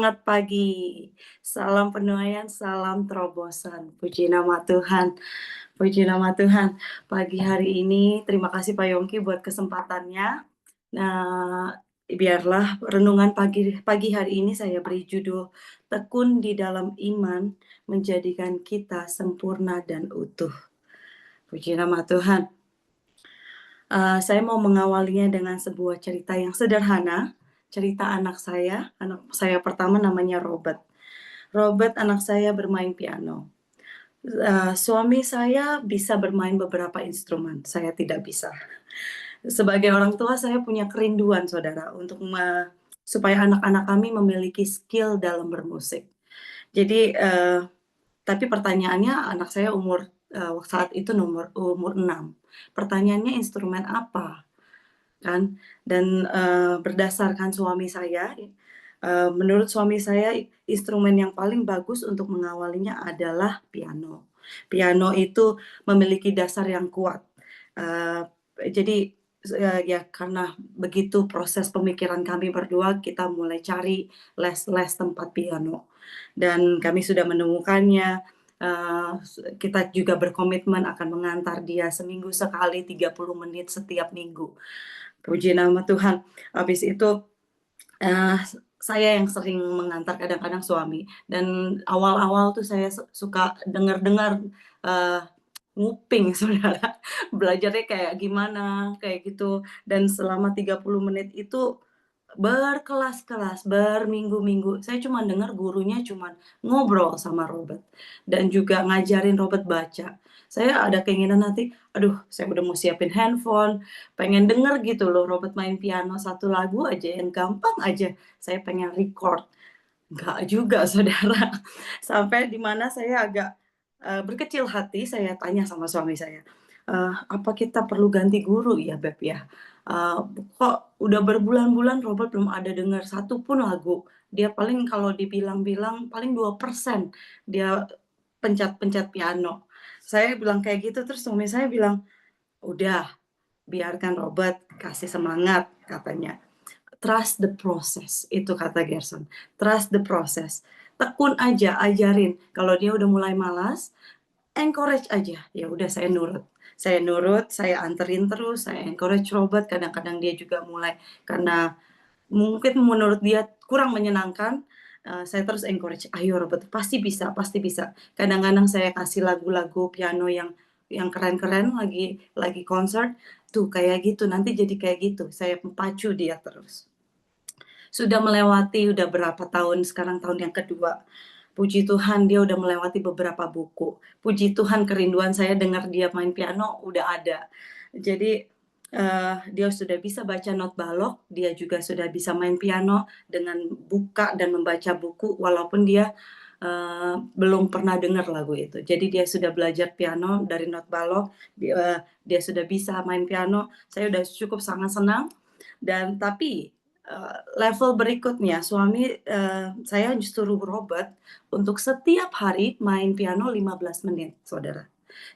Selamat pagi, salam penuaian, salam terobosan. Puji nama Tuhan, puji nama Tuhan. Pagi hari ini terima kasih Pak Yongki buat kesempatannya. Nah, biarlah renungan pagi pagi hari ini saya beri judul Tekun di dalam iman menjadikan kita sempurna dan utuh. Puji nama Tuhan. Saya mau mengawalinya dengan sebuah cerita yang sederhana, cerita anak saya pertama namanya Robert. Robert anak saya bermain piano. Suami saya bisa bermain beberapa instrumen, saya tidak bisa. Sebagai orang tua saya punya kerinduan saudara untuk supaya anak-anak kami memiliki skill dalam bermusik. Jadi, tapi pertanyaannya anak saya saat itu umur 6. Pertanyaannya instrumen apa? Kan, dan, berdasarkan suami saya, menurut suami saya instrumen yang paling bagus untuk mengawalinya adalah piano. Piano itu memiliki dasar yang kuat, eee, jadi, ya karena begitu proses pemikiran kami berdua, kita mulai cari les-les tempat piano, dan kami sudah menemukannya, kita juga berkomitmen akan mengantar dia seminggu sekali 30 menit setiap minggu. Puji nama Tuhan. Habis itu, eee, saya yang sering mengantar, kadang-kadang suami. Dan awal-awal tuh saya suka dengar-dengar, eee, nguping Saudara, belajarnya kayak gimana, kayak gitu. Dan selama 30 menit itu berkelas-kelas, berminggu-minggu, saya cuma dengar gurunya cuman ngobrol sama Robert, dan juga ngajarin Robert baca. Saya ada keinginan nanti, aduh saya udah mau siapin handphone, pengen denger gitu loh Robert main piano satu lagu aja yang gampang aja, saya pengen record. Enggak juga Saudara, sampai di mana saya agak, berkecil hati, saya tanya sama suami saya, "Apa kita perlu ganti guru ya Beb ya? Eee, Kok udah berbulan-bulan Robert belum ada dengar satu pun lagu, dia paling kalau dibilang-bilang paling 2% dia pencet-pencet piano." Saya bilang kayak gitu, terus suami saya bilang, "Udah, biarkan Robert, kasih semangat," katanya. "Trust the process," itu kata Gerson. "Trust the process." Tekun aja, ajarin. Kalau dia udah mulai malas, encourage aja. Ya udah saya nurut. Saya nurut, saya anterin terus, saya encourage Robert, kadang-kadang dia juga mulai karena mungkin menurut dia kurang menyenangkan, saya terus encourage, "Ayo Robert, pasti bisa pasti bisa." Kadang-kadang saya kasih lagu-lagu piano yang keren-keren lagi konser, "Tuh kayak gitu, nanti jadi kayak gitu." Saya pacu dia terus. Sudah melewati udah berapa tahun sekarang, tahun yang kedua. Puji Tuhan dia udah melewati beberapa buku. Puji Tuhan kerinduan saya dengar dia main piano udah ada. Jadi, dia sudah bisa baca not balok, dia juga sudah bisa main piano dengan buka dan membaca buku walaupun dia, belum pernah dengar lagu itu. Jadi dia sudah belajar piano dari not balok, dia sudah bisa main piano, saya udah cukup sangat senang dan tapi, level berikutnya suami, saya suruh berobat untuk setiap hari main piano 15 menit, Saudara.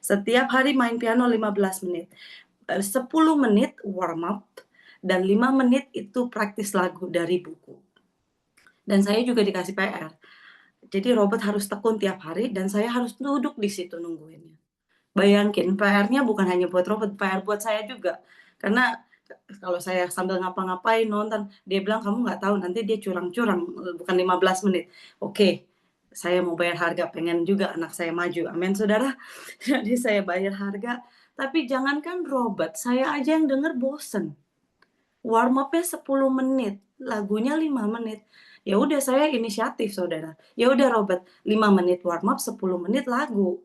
Setiap hari main piano 15 menit, 10 menit warm up dan 5 menit itu praktis lagu dari buku. Dan saya juga dikasih PR. Jadi Robert harus tekun tiap hari dan saya harus duduk di situ nungguinnya. Bayangkin PR-nya bukan hanya buat Robert, PR buat saya juga. Karena kalau saya sambil ngapa-ngapain, nonton, dia bilang, "Kamu nggak tahu nanti dia curang-curang, bukan 15 menit." Oke, saya mau bayar harga, pengen juga anak saya maju, amin saudara. Jadi saya bayar harga, tapi jangankan Robert, saya aja yang denger bosen. Warm up-nya 10 menit, lagunya 5 menit. Ya udah saya inisiatif saudara, ya udah Robert, 5 menit warm up, 10 menit lagu.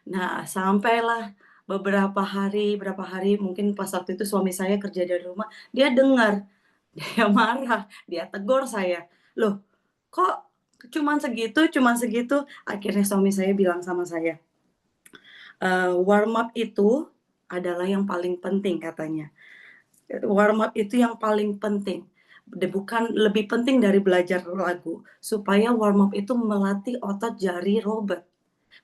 Nah, sampailah berapa hari mungkin pas waktu itu suami saya kerja dari rumah, dia dengar, dia marah, dia tegur saya, "Loh, kok cuman segitu cuman segitu?" Akhirnya suami saya bilang sama saya, "Warm up itu adalah yang paling penting," katanya. "Warm up itu yang paling penting, bukan lebih penting dari belajar lagu, supaya warm up itu melatih otot jari Robert."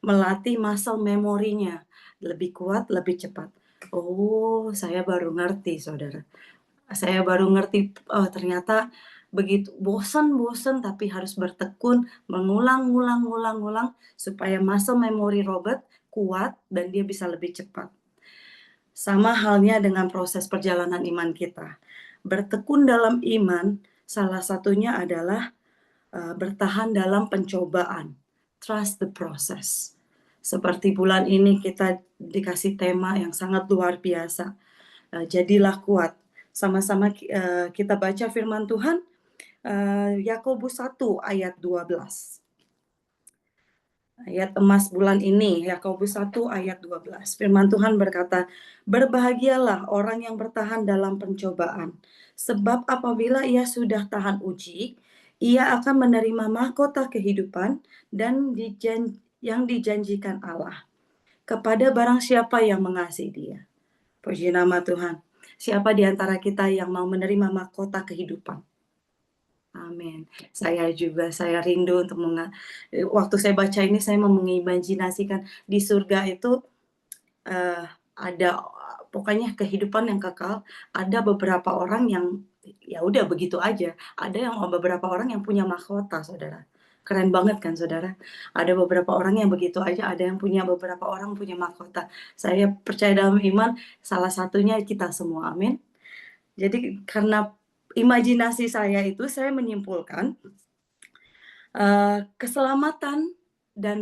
Melatih muscle memorinya, lebih kuat, lebih cepat. Oh, saya baru ngerti Saudara. Saya baru ngerti, oh ternyata begitu bosan-bosan tapi harus bertekun, mengulang supaya muscle memory Robert kuat dan dia bisa lebih cepat. Sama halnya dengan proses perjalanan iman kita. Bertekun dalam iman, salah satunya adalah bertahan dalam pencobaan. Trust the process. Seperti bulan ini kita dikasih tema yang sangat luar biasa. Jadilah kuat. Sama-sama kita baca firman Tuhan, Yakobus 1 ayat 12. Ayat emas bulan ini, Yakobus 1 ayat 12. Firman Tuhan berkata, "Berbahagialah orang yang bertahan dalam pencobaan, sebab apabila ia sudah tahan uji, ia akan menerima mahkota kehidupan dan yang dijanjikan Allah kepada barang siapa yang mengasihi Dia." Puji nama Tuhan. Siapa di antara kita yang mau menerima mahkota kehidupan? Amin. Saya rindu untuk waktu saya baca ini saya mengimajinasikan di surga itu ada pokoknya kehidupan yang kekal. Ada beberapa orang yang ya udah begitu aja. Ada yang beberapa orang yang punya mahkota, Saudara. Keren banget kan, Saudara? Ada beberapa orang yang begitu aja, ada yang beberapa orang punya mahkota. Saya percaya dalam iman, salah satunya kita semua. Amin. Jadi karena imajinasi saya itu, saya menyimpulkan keselamatan dan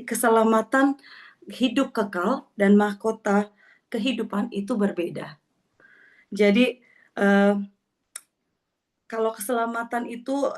keselamatan hidup kekal dan mahkota kehidupan itu berbeda. Jadi kalau keselamatan itu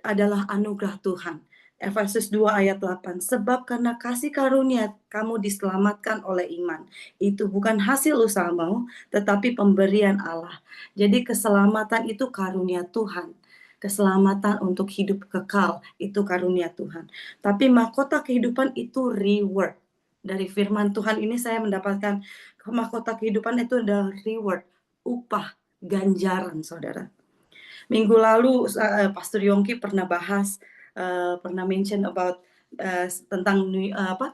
adalah anugerah Tuhan. Efesus 2 ayat 8. Sebab karena kasih karunia kamu diselamatkan oleh iman. Itu bukan hasil usahamu, tetapi pemberian Allah. Jadi keselamatan itu karunia Tuhan. Keselamatan untuk hidup kekal itu karunia Tuhan. Tapi mahkota kehidupan itu reward. Dari firman Tuhan ini saya mendapatkan mahkota kehidupan itu adalah reward, upah, ganjaran, Saudara. Minggu lalu Pastor Yongki pernah bahas, pernah mention about tentang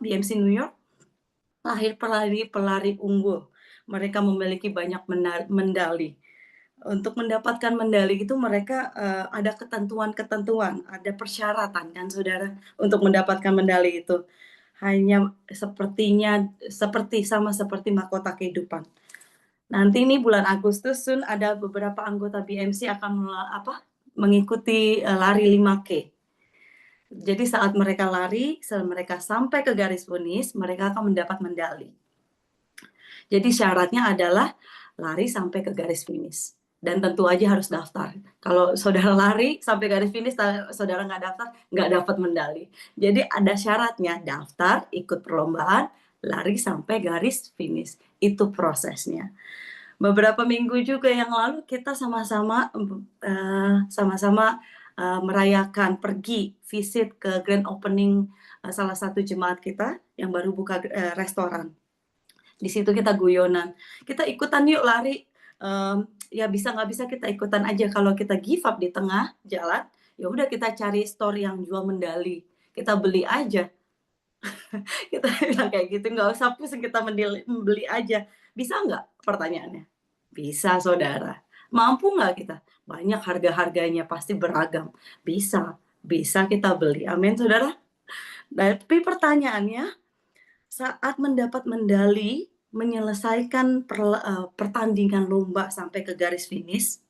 BMC New York, lahir pelari unggul. Mereka memiliki banyak medali. Untuk mendapatkan medali itu mereka ada ketentuan-ketentuan, ada persyaratan kan, Saudara, untuk mendapatkan medali itu. Hanya sama seperti mahkota kehidupan. Nanti nih bulan Agustus ada beberapa anggota BMC akan mengikuti lari 5K. Jadi saat mereka lari, setelah mereka sampai ke garis finish, mereka akan mendapat medali. Jadi syaratnya adalah lari sampai ke garis finish. Dan tentu aja harus daftar. Kalau saudara lari sampai garis finish, saudara nggak daftar, nggak dapat medali. Jadi ada syaratnya, daftar, ikut perlombaan, lari sampai garis finish. Itu prosesnya. Beberapa minggu juga yang lalu kita sama-sama merayakan pergi visit ke grand opening salah satu jemaat kita yang baru buka restoran. Di situ kita guyonan, kita ikutan yuk lari, ya bisa nggak bisa kita ikutan aja. Kalau kita give up di tengah jalan, ya udah kita cari store yang jual medali, kita beli aja. Kita bilang kayak gitu, nggak usah pusing, kita beli aja. Bisa nggak? Pertanyaannya. Bisa, Saudara. Mampu nggak kita? Banyak harga-harganya, pasti beragam. Bisa kita beli. Amin, Saudara. Tapi pertanyaannya, saat mendapat medali, menyelesaikan pertandingan lomba sampai ke garis finish,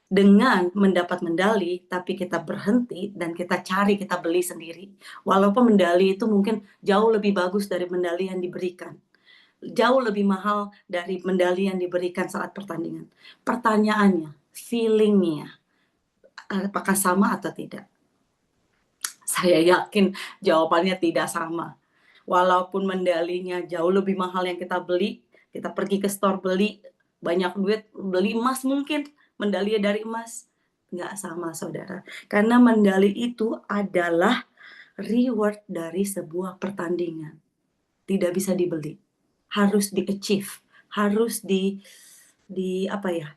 dengan mendapat medali, tapi kita berhenti dan kita cari, kita beli sendiri. Walaupun medali itu mungkin jauh lebih bagus dari medali yang diberikan. Jauh lebih mahal dari medali yang diberikan saat pertandingan. Pertanyaannya, feeling-nya, apakah sama atau tidak? Saya yakin jawabannya tidak sama. Walaupun medalinya jauh lebih mahal yang kita beli, kita pergi ke store beli, banyak duit, beli emas mungkin, medali dari emas. Nggak sama, Saudara. Karena medali itu adalah reward dari sebuah pertandingan. Tidak bisa dibeli. Harus di-achieve. Harus dilakukan,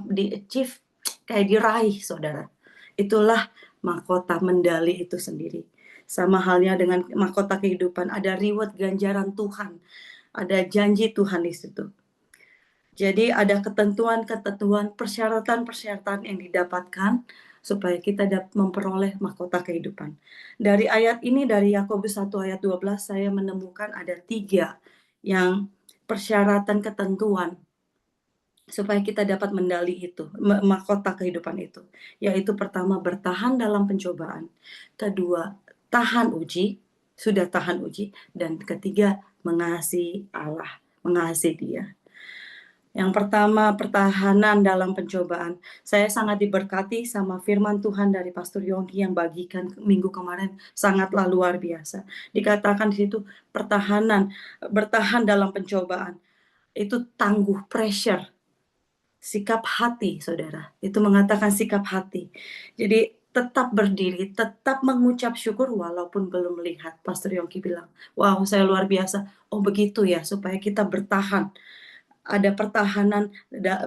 di-achieve, kayak diraih, Saudara. Itulah mahkota medali itu sendiri. Sama halnya dengan mahkota kehidupan, ada reward ganjaran Tuhan. Ada janji Tuhan di situ. Jadi ada ketentuan-ketentuan, persyaratan-persyaratan yang didapatkan supaya kita memperoleh mahkota kehidupan. Dari ayat ini, dari Yakobus 1 ayat 12, saya menemukan ada 3 yang persyaratan ketentuan supaya kita dapat mendali itu, mahkota kehidupan itu. Yaitu pertama, bertahan dalam pencobaan. Kedua, tahan uji, sudah tahan uji. Dan ketiga, mengasihi Allah, mengasihi Dia. Yang pertama, pertahanan dalam pencobaan. Saya sangat diberkati sama firman Tuhan dari Pastor Yongki yang bagikan minggu kemarin, sangatlah luar biasa. Dikatakan di situ bertahan dalam pencobaan. Itu tangguh, pressure, sikap hati, saudara. Itu mengatakan sikap hati. Jadi tetap berdiri, tetap mengucap syukur walaupun belum melihat. Pastor Yongki bilang, wow, saya luar biasa. Oh begitu ya, supaya kita bertahan. Ada pertahanan,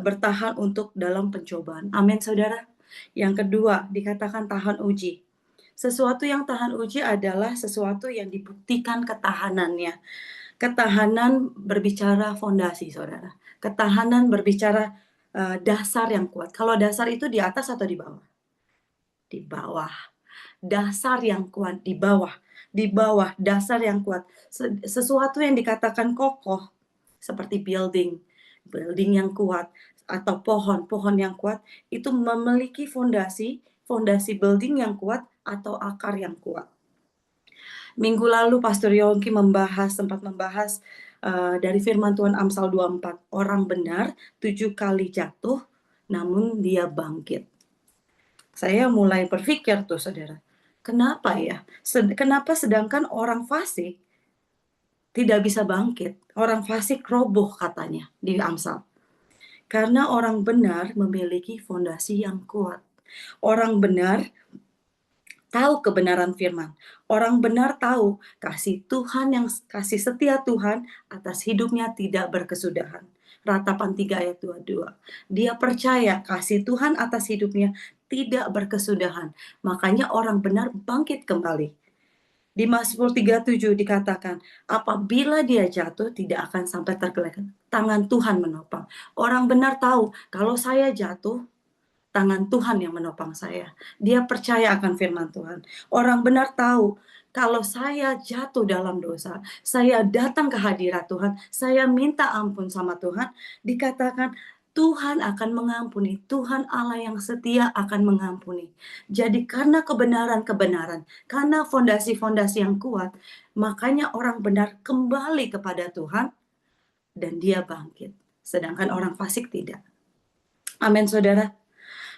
bertahan untuk dalam pencobaan. Amin, saudara. Yang kedua, dikatakan tahan uji. Sesuatu yang tahan uji adalah sesuatu yang dibuktikan ketahanannya. Ketahanan berbicara fondasi, saudara. Ketahanan berbicara dasar yang kuat. Kalau dasar itu di atas atau di bawah? Di bawah. Dasar yang kuat di bawah. Di bawah, dasar yang kuat. Sesuatu yang dikatakan kokoh, seperti building yang kuat, atau pohon yang kuat, itu memiliki fondasi building yang kuat atau akar yang kuat. Minggu lalu Pastor Yongki sempat membahas dari firman Tuhan Amsal 24, orang benar 7 kali jatuh, namun dia bangkit. Saya mulai berpikir tuh, saudara, kenapa ya? Kenapa sedangkan orang fasik tidak bisa bangkit? Orang fasik roboh katanya di Amsal. Karena orang benar memiliki fondasi yang kuat. Orang benar tahu kebenaran firman. Orang benar tahu kasih setia Tuhan atas hidupnya tidak berkesudahan. Ratapan 3 ayat 22. Dia percaya kasih Tuhan atas hidupnya tidak berkesudahan. Makanya orang benar bangkit kembali. Di Mazmur 37 dikatakan, apabila dia jatuh tidak akan sampai tergeletak. Tangan Tuhan menopang. Orang benar tahu, kalau saya jatuh, tangan Tuhan yang menopang saya. Dia percaya akan firman Tuhan. Orang benar tahu, kalau saya jatuh dalam dosa, saya datang ke hadirat Tuhan, saya minta ampun sama Tuhan, dikatakan Tuhan akan mengampuni. Tuhan Allah yang setia akan mengampuni. Jadi karena kebenaran-kebenaran, karena fondasi-fondasi yang kuat, makanya orang benar kembali kepada Tuhan dan dia bangkit. Sedangkan orang fasik tidak. Amin, saudara.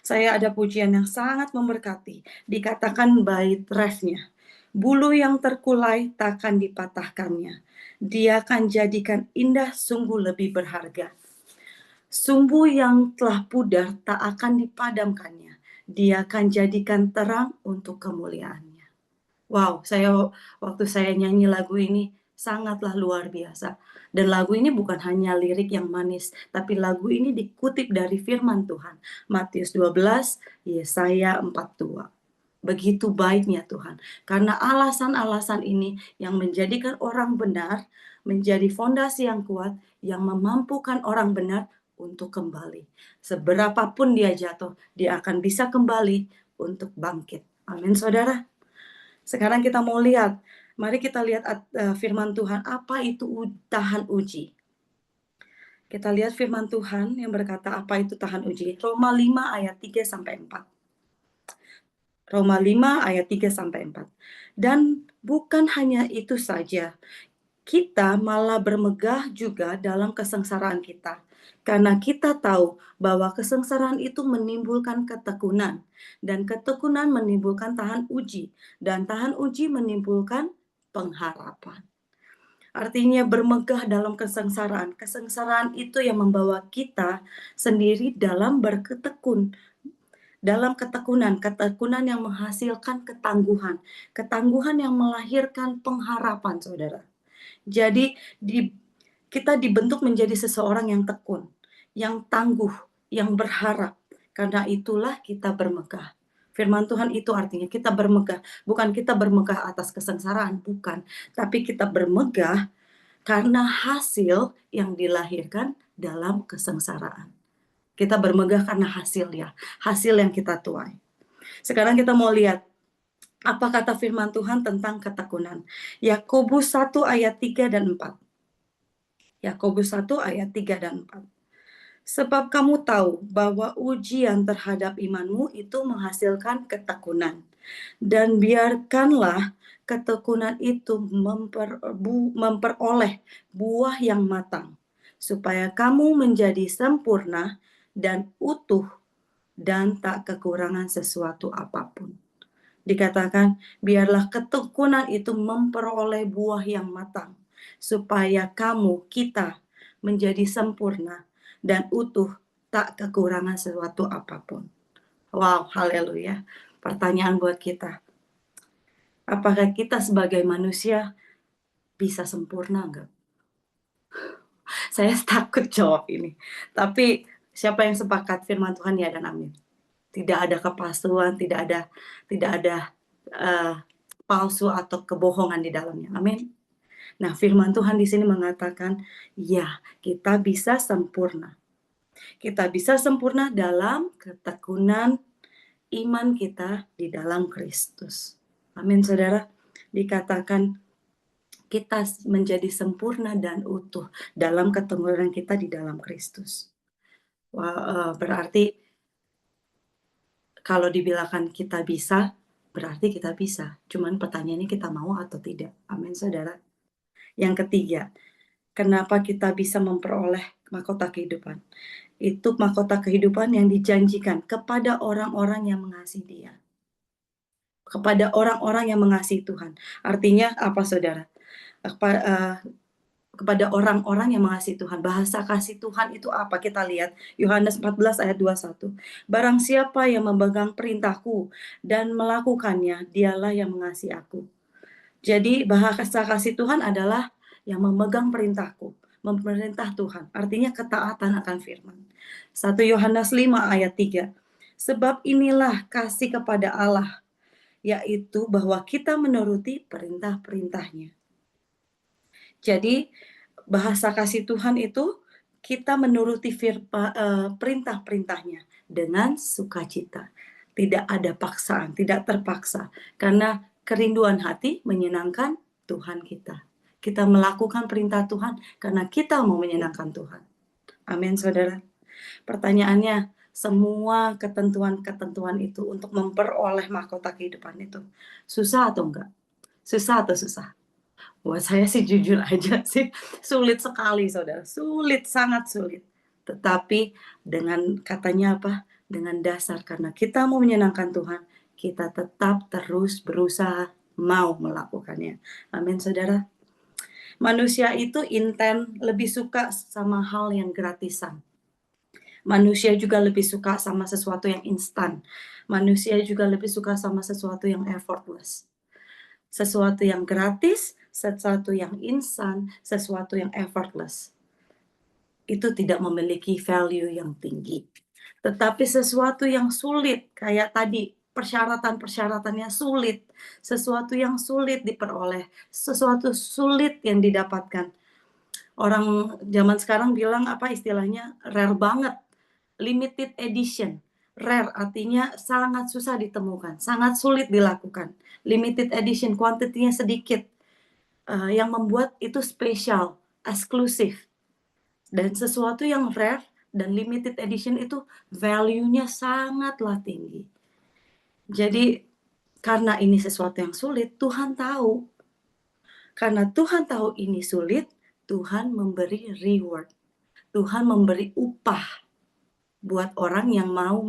Saya ada pujian yang sangat memberkati. Dikatakan bait refnya. Bulu yang terkulai takkan dipatahkannya. Dia akan jadikan indah sungguh lebih berharga. Sumbu yang telah pudar tak akan dipadamkannya. Dia akan jadikan terang untuk kemuliaannya. Wow, waktu saya nyanyi lagu ini sangatlah luar biasa. Dan lagu ini bukan hanya lirik yang manis, tapi lagu ini dikutip dari firman Tuhan. Matius 12, Yesaya 42. Begitu baiknya Tuhan. Karena alasan-alasan ini yang menjadikan orang benar, menjadi fondasi yang kuat, yang memampukan orang benar untuk kembali. Seberapapun dia jatuh, dia akan bisa kembali untuk bangkit. Amin, saudara. Sekarang kita mau lihat, mari kita lihat firman Tuhan, apa itu tahan uji. Kita lihat firman Tuhan yang berkata apa itu tahan uji. Roma 5 ayat 3 sampai 4. Roma 5 ayat 3 sampai 4. Dan bukan hanya itu saja, kita malah bermegah juga dalam kesengsaraan kita. Karena kita tahu bahwa kesengsaraan itu menimbulkan ketekunan. Dan ketekunan menimbulkan tahan uji. Dan tahan uji menimbulkan pengharapan. Artinya bermegah dalam kesengsaraan. Kesengsaraan itu yang membawa kita sendiri dalam berketekun. Dalam ketekunan yang menghasilkan ketangguhan. Ketangguhan yang melahirkan pengharapan, saudara. Jadi kita dibentuk menjadi seseorang yang tekun, yang tangguh, yang berharap. Karena itulah kita bermegah. Firman Tuhan itu artinya kita bermegah. Bukan kita bermegah atas kesengsaraan, bukan. Tapi kita bermegah karena hasil yang dilahirkan dalam kesengsaraan. Kita bermegah karena hasil ya, hasil yang kita tuai. Sekarang kita mau lihat apa kata firman Tuhan tentang ketekunan. Yakobus 1 ayat 3 dan 4. Yakobus 1 ayat 3 dan 4. Sebab kamu tahu bahwa ujian terhadap imanmu itu menghasilkan ketekunan. Dan biarkanlah ketekunan itu memperoleh buah yang matang, supaya kamu menjadi sempurna dan utuh dan tak kekurangan sesuatu apapun. Dikatakan, biarlah ketekunan itu memperoleh buah yang matang, supaya kita menjadi sempurna dan utuh, tak kekurangan sesuatu apapun. Wow, haleluya. Pertanyaan buat kita, apakah kita sebagai manusia bisa sempurna enggak? Saya takut jawab ini. Tapi siapa yang sepakat firman Tuhan ya dan amin. Tidak ada kepalsuan, tidak ada palsu atau kebohongan di dalamnya. Amin. Nah, firman Tuhan di sini mengatakan, ya, kita bisa sempurna. Kita bisa sempurna dalam ketekunan iman kita di dalam Kristus. Amin, saudara. Dikatakan kita menjadi sempurna dan utuh dalam ketekunan kita di dalam Kristus. Wah, berarti kalau dibilangkan kita bisa, berarti kita bisa. Cuman pertanyaannya kita mau atau tidak. Amin, saudara. Yang ketiga, kenapa kita bisa memperoleh mahkota kehidupan? Itu mahkota kehidupan yang dijanjikan kepada orang-orang yang mengasihi Dia. Kepada orang-orang yang mengasihi Tuhan. Artinya apa, saudara? Kepada orang-orang yang mengasihi Tuhan. Bahasa kasih Tuhan itu apa? Kita lihat Yohanes 14 ayat 21. Barang siapa yang memegang perintahku dan melakukannya, dialah yang mengasihi aku. Jadi bahasa kasih Tuhan adalah yang memegang perintahku, memerintah Tuhan. Artinya ketaatan akan firman. 1 Yohanes 5 ayat 3. Sebab inilah kasih kepada Allah, yaitu bahwa kita menuruti perintah-perintahnya. Jadi bahasa kasih Tuhan itu kita menuruti perintah-perintahnya dengan sukacita. Tidak ada paksaan, tidak terpaksa. Karena kerinduan hati menyenangkan Tuhan kita. Kita melakukan perintah Tuhan karena kita mau menyenangkan Tuhan. Amin, saudara. Pertanyaannya, semua ketentuan-ketentuan itu untuk memperoleh mahkota kehidupan itu susah atau enggak? Susah atau susah? Buat saya sih jujur aja sih, sulit sekali saudara, sulit, sangat sulit. Tetapi dengan katanya apa, dengan dasar karena kita mau menyenangkan Tuhan, kita tetap terus berusaha mau melakukannya. Amin saudara. Manusia itu lebih suka sama hal yang gratisan. Manusia juga lebih suka sama sesuatu yang instan. Manusia juga lebih suka sama sesuatu yang effortless. Sesuatu yang gratis, sesuatu yang instan, sesuatu yang effortless. Itu tidak memiliki value yang tinggi. Tetapi sesuatu yang sulit, kayak tadi, persyaratan-persyaratannya sulit, sesuatu yang sulit diperoleh, sesuatu sulit yang didapatkan. Orang zaman sekarang bilang apa istilahnya, rare banget, limited edition. Rare artinya sangat susah ditemukan, sangat sulit dilakukan. Limited edition, kuantitinya sedikit, yang membuat itu spesial, eksklusif. Dan sesuatu yang rare dan limited edition itu value-nya sangatlah tinggi. Jadi karena ini sesuatu yang sulit, Tuhan tahu. Karena Tuhan tahu ini sulit, Tuhan memberi reward. Tuhan memberi upah buat orang yang mau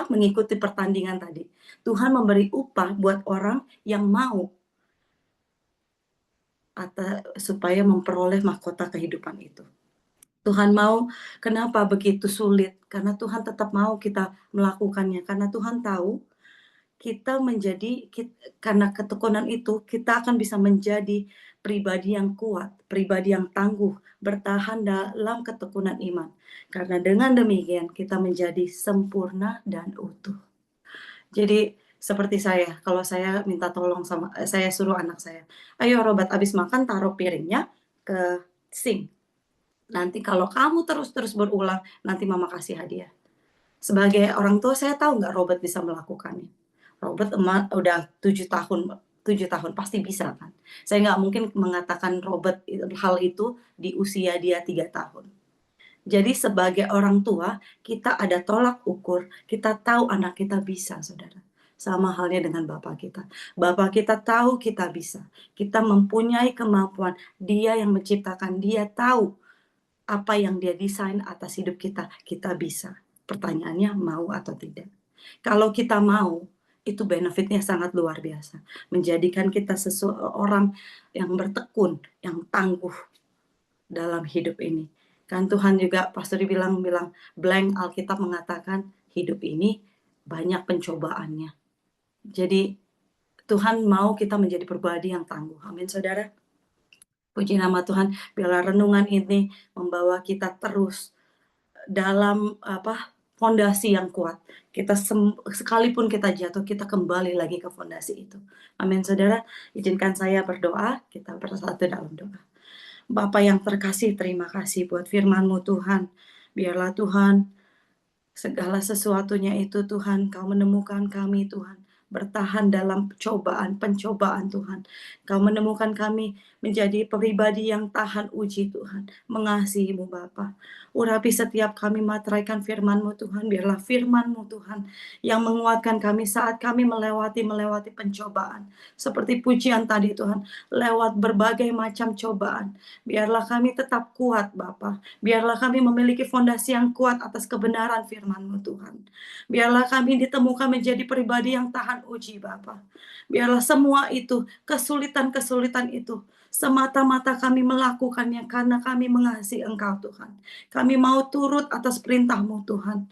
mengikuti pertandingan tadi. Tuhan memberi upah buat orang yang mau supaya memperoleh mahkota kehidupan itu. Tuhan mau, kenapa begitu sulit? Karena Tuhan tetap mau kita melakukannya. Karena Tuhan tahu karena ketekunan itu, kita akan bisa menjadi pribadi yang kuat, pribadi yang tangguh, bertahan dalam ketekunan iman. Karena dengan demikian kita menjadi sempurna dan utuh. Jadi seperti saya, kalau saya minta tolong saya suruh anak saya, ayo Robert abis makan taruh piringnya, ke sink. Nanti kalau kamu terus-terus berulang, nanti mama kasih hadiah. Sebagai orang tua saya tahu nggak Robert bisa melakukannya. Robert udah 7 tahun 7 tahun, pasti bisa kan. Saya nggak mungkin mengatakan Robert hal itu di usia dia 3 tahun. Jadi sebagai orang tua, kita ada tolak ukur, kita tahu anak kita bisa, Saudara. Sama halnya dengan bapak kita. Bapak kita tahu kita bisa, kita mempunyai kemampuan, dia yang menciptakan, dia tahu apa yang dia desain atas hidup kita, kita bisa. Pertanyaannya mau atau tidak. Kalau kita mau, itu benefitnya sangat luar biasa. Menjadikan kita seseorang yang bertekun, yang tangguh dalam hidup ini. Kan Tuhan juga pastor bilang blank Alkitab mengatakan hidup ini banyak pencobaannya. Jadi Tuhan mau kita menjadi pribadi yang tangguh. Amin, Saudara. Puji nama Tuhan, biarlah renungan ini membawa kita terus dalam fondasi yang kuat. Sekalipun kita jatuh, kita kembali lagi ke fondasi itu. Amin, Saudara. Izinkan saya berdoa, kita bersatu dalam doa. Bapa yang terkasih, terima kasih buat firman-Mu Tuhan. Biarlah Tuhan, segala sesuatunya itu Tuhan, Kau menemukan kami Tuhan, bertahan dalam pencobaan Tuhan. Kau menemukan kami menjadi pribadi yang tahan uji Tuhan, mengasihi-Mu Bapa. Urapi setiap kami materaikan firman-Mu Tuhan, biarlah firman-Mu Tuhan yang menguatkan kami saat kami melewati pencobaan. Seperti pujian tadi Tuhan, lewat berbagai macam cobaan. Biarlah kami tetap kuat Bapa. Biarlah kami memiliki fondasi yang kuat atas kebenaran firman-Mu Tuhan. Biarlah kami ditemukan menjadi pribadi yang tahan uji Bapa. Biarlah semua itu, kesulitan-kesulitan itu, semata-mata kami melakukannya karena kami mengasihi Engkau Tuhan. Kami mau turut atas perintah-Mu Tuhan.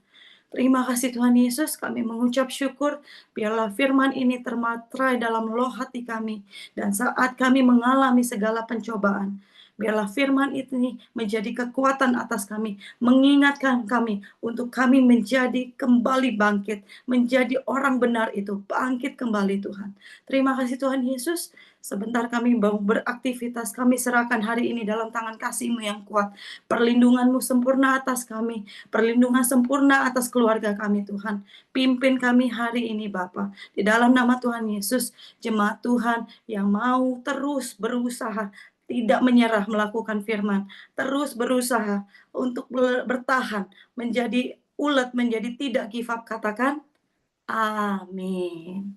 Terima kasih Tuhan Yesus, kami mengucap syukur, biarlah firman ini termaterai dalam loh hati kami, dan saat kami mengalami segala pencobaan, biarlah firman ini menjadi kekuatan atas kami, mengingatkan kami untuk kami menjadi kembali bangkit, menjadi orang benar itu, bangkit kembali Tuhan. Terima kasih Tuhan Yesus, sebentar kami mau beraktivitas, kami serahkan hari ini dalam tangan kasih-Mu yang kuat, perlindungan-Mu sempurna atas kami, perlindungan sempurna atas keluarga kami Tuhan. Pimpin kami hari ini Bapa. Di dalam nama Tuhan Yesus, jemaat Tuhan yang mau terus berusaha, tidak menyerah melakukan firman, terus berusaha untuk bertahan, menjadi ulet, menjadi tidak give up. Katakan, amin.